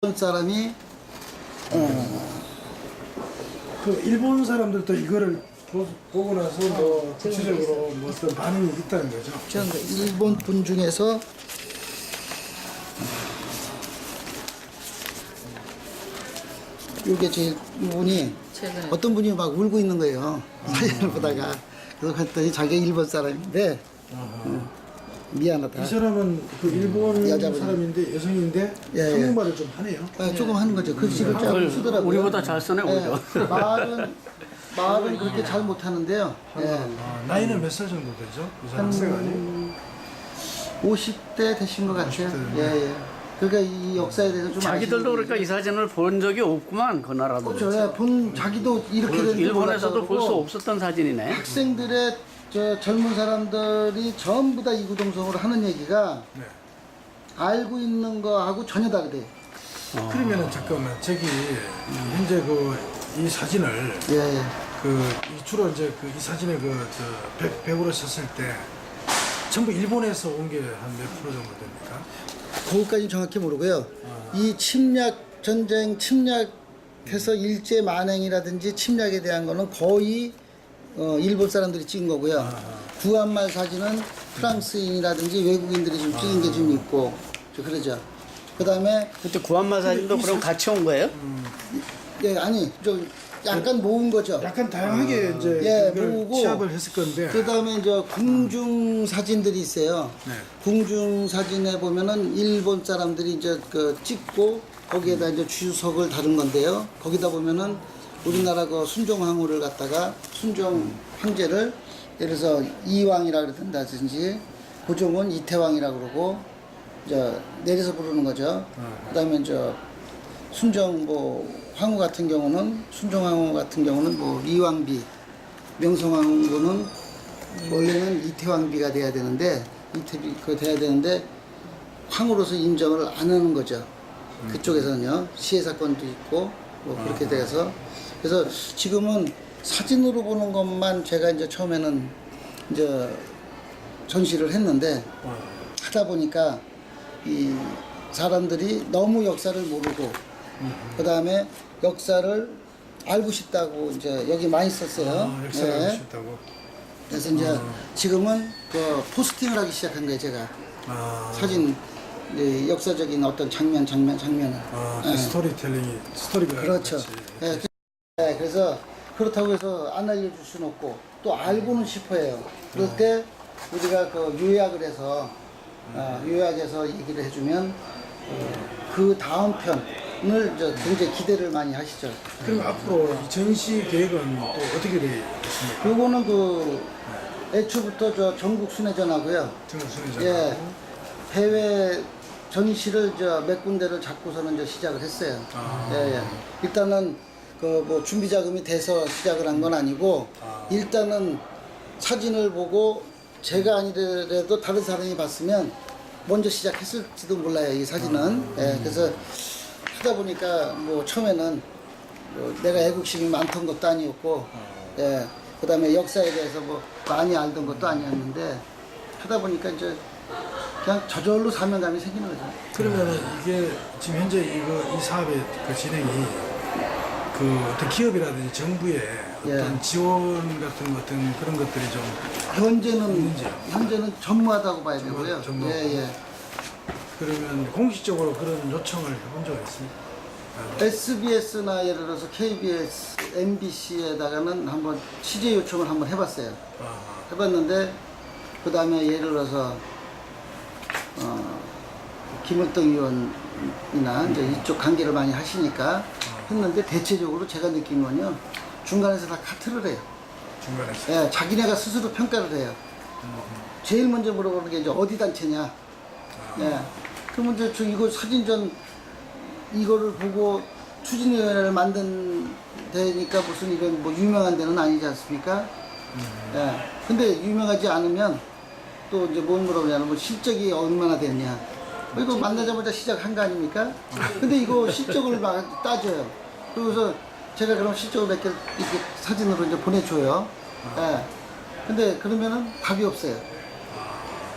사람이 그 일본 사람들도 이거를 보고 나서 뭐 구체적으로 뭐 어떤 반응이 있다는 거죠. 일본 분 중에서 이게 제일 이분이 어떤 분이 막 울고 있는 거예요. 사진을 보다가 그래서 했더니 자기가 일본 사람인데 미안하다. 이 사람은 그 일본 여자분이. 사람인데 여성인데 예, 예. 한국말을 좀 하네요. 조금 하는 거죠. 글씨를 조금 쓰더라고요. 우리보다 잘 쓰네, 오히려. 말은 그렇게 잘 못하는데요. 예. 나이는 몇 살 정도 되죠? 이 사람 학생 아니에요? 50대 되신 것 같아요. 50대. 예, 예. 그러니까 이 역사에 대해서 좀 자기들도 아시는 그러니까 이 사진을 본 적이 없구만, 그 나라도. 그렇죠. 예, 본 자기도 이렇게 된 줄 일본에서도 볼 수 몰랐다고 없었던 사진이네. 학생들의 젊은 사람들이 전부 다 이구동성으로 하는 얘기가 네. 알고 있는 거하고 전혀 다르대요. 그러면은 잠깐만 저기 현재 그 이 사진을 예, 예. 주로 이제 이 사진에 백으로 쳤을 때 전부 일본에서 온 게 한 몇 프로 정도 됩니까? 그것까지 정확히 모르고요. 이 전쟁 침략해서 일제 만행이라든지 침략에 대한 거는 거의 일본 사람들이 찍은 거고요. 구한말 사진은 프랑스인이라든지 외국인들이 좀 찍은 게 좀 있고, 그러죠. 그 다음에, 그때 구한말 사진도 그럼 같이 온 거예요? 예, 아니, 좀 약간 모은 거죠. 약간 다양하게 이제 예, 이걸 모으고, 취합을 했을 건데. 그 다음에 이제 궁중 사진들이 있어요. 네. 궁중 사진에 보면은 일본 사람들이 이제 찍고 거기에다 이제 주석을 다룬 건데요. 거기다 보면은 우리나라 순종왕후를 갖다가 순종 황제를 예를 들어서 이왕이라 그러든지 고종은 이태왕이라 그러고 이제 내려서 부르는 거죠. 그다음에 이제 순종 황후 같은 경우는 순종왕후 같은 경우는 리왕비, 명성황후는 원래는 이태왕비가 돼야 되는데 돼야 되는데 황후로서 인정을 안 하는 거죠. 그쪽에서는요. 시해 사건도 있고 그렇게 돼서 그래서 지금은 사진으로 보는 것만 제가 이제 처음에는 이제 전시를 했는데 하다 보니까 이 사람들이 너무 역사를 모르고 그 다음에 역사를 알고 싶다고 이제 여기 많이 썼어요. 역사를 네. 알고 싶다고. 그래서 이제 지금은 포스팅을 하기 시작한 거예요, 제가. 사진 역사적인 어떤 장면을. 네. 스토리가 그렇죠. 같이. 네, 그래서 그렇다고 해서 안 알려줄 수는 없고 또 알고는 싶어요. 그럴 때 우리가 요약을 해서 요약해서 얘기를 해주면 그 다음 편을 이제 굉장히 기대를 많이 하시죠. 그럼 앞으로 이 전시 계획은 또 어떻게 되겠습니까? 요거는 애초부터 전국 순회전하고요. 정순회장. 예, 해외 전시를 몇 군데를 잡고서는 이제 시작을 했어요. 예, 예. 일단은 준비 자금이 돼서 시작을 한 건 아니고 일단은 사진을 보고 제가 아니더라도 다른 사람이 봤으면 먼저 시작했을지도 몰라요, 이 사진은. 예, 그래서 하다 보니까 처음에는 내가 애국심이 많던 것도 아니었고, 예, 그 다음에 역사에 대해서 많이 알던 것도 아니었는데 하다 보니까 이제 그냥 저절로 사명감이 생기는 거죠. 그러면은 이게 지금 현재 이 사업의 진행이 어떤 기업이라든지 정부의 어떤 지원 같은 그런 것들이 좀 현재는 전무하다고 봐야 되고요. 전무하고. 예, 예. 그러면 공식적으로 그런 요청을 해본 적이 있습니까? SBS나 예를 들어서 KBS, MBC에다가는 한번 취재 요청을 한번 해봤어요. 해봤는데 그 다음에 예를 들어서 김을동 의원이나 이제 이쪽 관계를 많이 하시니까 했는데 대체적으로 제가 느낀 건요 중간에서 다 카트를 해요. 중간에서. 예, 자기네가 스스로 평가를 해요. 제일 먼저 물어보는 게 이제 어디 단체냐. 예. 그러면 이제 이거 사진전 이거를 보고 추진위원회를 만든 데니까 무슨 이런 유명한 데는 아니지 않습니까? 예. 근데 유명하지 않으면 또 이제 뭘 물어보냐면 실적이 얼마나 됐냐. 이거 만나자마자 시작한 거 아닙니까? 근데 이거 실적을 막 따져요. 그래서 제가 그럼 실적을 몇 개 이렇게 사진으로 이제 보내줘요. 예. 근데 그러면은 답이 없어요.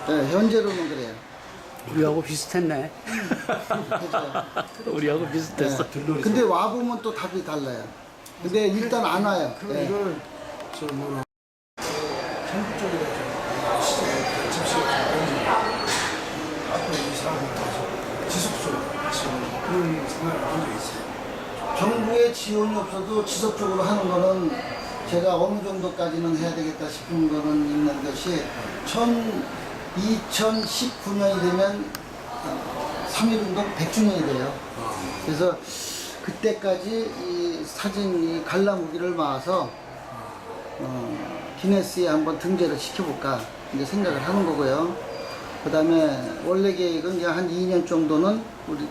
예, 현재로는 그래요. 우리하고 비슷했네. 우리하고 비슷했어. 근데 와 보면 또 답이 달라요. 근데 일단 안 와요. 그럼 예. 이걸 저뭐 전부 쪽에다 좀 집시가 던지고 앞으로 이 사업을 계속 지속적으로 하시는 그런 생각을 한 적이 있어요. 정부의 지원이 없어도 지속적으로 하는 거는 제가 어느 정도까지는 해야 되겠다 싶은 거는 있는 것이 2019년이 되면 3.1운동 100주년이 돼요. 그래서 그때까지 이 사진 이 관람후기를 모아서 기네스에 한번 등재를 시켜볼까 이제 생각을 하는 거고요. 그 다음에 원래 계획은 그냥 한 2년 정도는 우리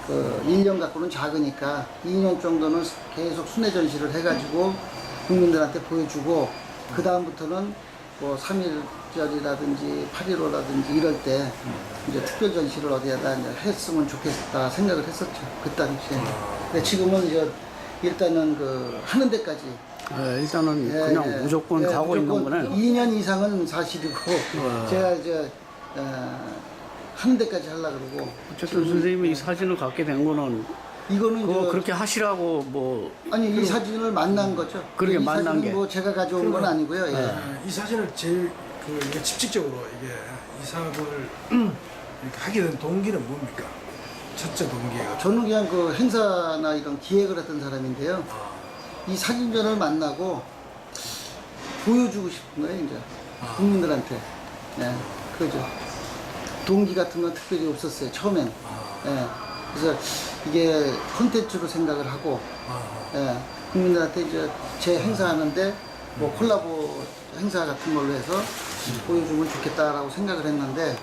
1년 갖고는 작으니까 2년 정도는 계속 순회 전시를 해가지고 국민들한테 보여주고 그 다음부터는 뭐 3.1절이라든지 8.15라든지 이럴 때 이제 특별 전시를 어디에다 이제 했으면 좋겠다 생각을 했었죠. 그 당시에. 근데 지금은 이제 일단은 하는 데까지 일단은 그냥 무조건 가고 있는 거네. 2년 이상은 사실이고 제가 이제 하는 데까지 하려고 그러고 어쨌든 선생님이 이 사진을 갖게 된 거는 이거는 그거 그렇게 하시라고 뭐 아니 이 사진을 만난 거죠. 그러게 이 만난 사진은 게. 뭐 제가 가져온 건 아니고요. 예. 이 사진을 제일 이게 집중적으로 이게 이 사업을 이렇게 하게 된 동기는 뭡니까? 첫째 동기가 저는 그냥 그 행사나 이런 기획을 했던 사람인데요. 이 사진전을 만나고 보여주고 싶은 거예요, 이제 국민들한테. 예, 그죠. 동기 같은 건 특별히 없었어요, 처음엔. 예, 그래서 이게 콘텐츠로 생각을 하고, 예, 국민들한테 이제 제 행사하는데 뭐 콜라보 행사 같은 걸로 해서 보여주면 좋겠다라고 생각을 했는데